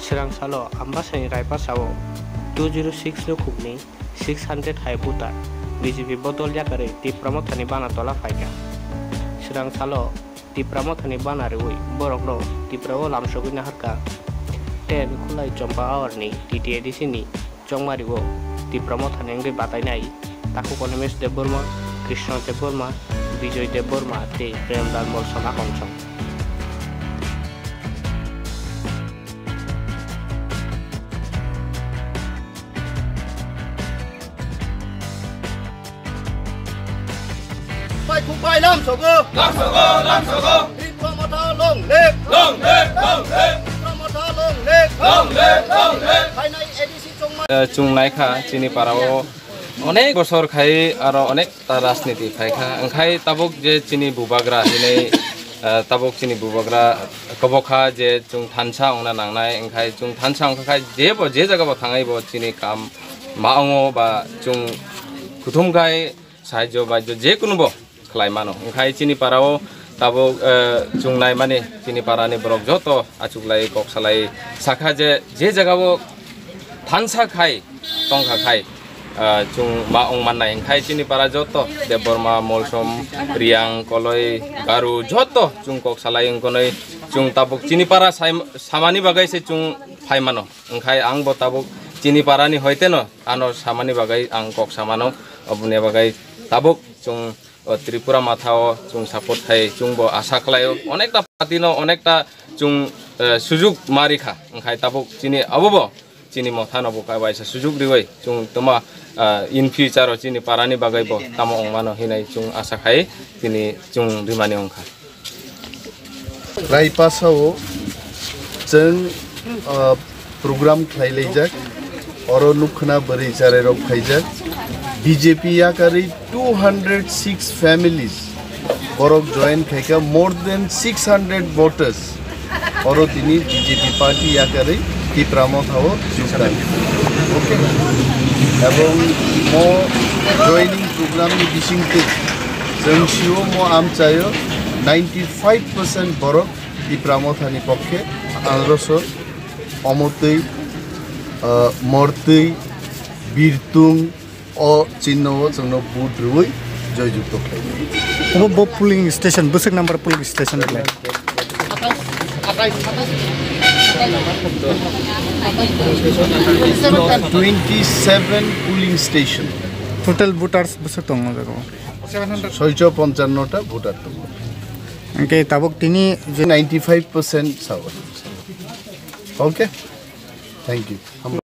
Salo Ambasani Raipa Sao 206 Lukuni 600 High Buta BJP Botol Yakare di Pramothani Bana Tola Faika Salo di Pramothani Bana Rewi Borokno di Prawo Lam Shoguna Harka Ten Kulai Jompa Awarni di di sini Jongmariwo di Pramothani Ngri Batainai Taku Konemes de Burma Krishna de Burma Bijoy de Burma di Premdal Molsona Kongsong Kumpai lam sogo di Pramotha long lek Pramotha long lek hai nai edisi chungnai kha chini parao onek bosor khai aro onek ta rajniti khai kha angkhai tabuk je chini bubagra hinai tabuk chini bubagra kobokha je chung thansa ongna nangnai angkhai chung thansa ongkha khai je jaga bo thangai bo chini kam maongo ba chung kuthum khai saijo ba je kunu bo Klaimano, angkai chini parao tabo chungnai mani chini parani borok joto achuklai koksalai sakha je jagabo thansa khai tongkha khai chung maong manai angkai chini para joto de borma molsom riang koloi garu joto chung koksalai ngkonoi chung tabuk chini para samani bagai se chung phaimano angkai ang bo tabuk chini parani hoiteno anor samani bagai ang koksamano obune bagai tabuk chung Tripura Mathao chung support hai chung bo asa khlayo onekta patino onekta chung sujuk marikha angkhai tabuk chini abobo chini mothano bo kai baisa sujuk riwai chung toma in future chini parani bagai bo tamo ongmano hinai chung asa khai chini chung rimani ongkha rai pasao chung program khlailejak oro nukhna bari chare rok khaijak BJP yakari 206 families borok join khaika more than 600 voters oro tini BJP party yakari ti Pramothao jukta okay ebong mo joining program ni bisingte jengsiu mo amchayo 95% borok ti Pramothani pokkhe alroso omotei mortei birtung o chino chungno budrui joy jukto khlai bo polling station busuk number polling station khlai 27 polling station total voters busuk tong jago 655 ta voter to angke tabuk tini 95% sawa okay thank you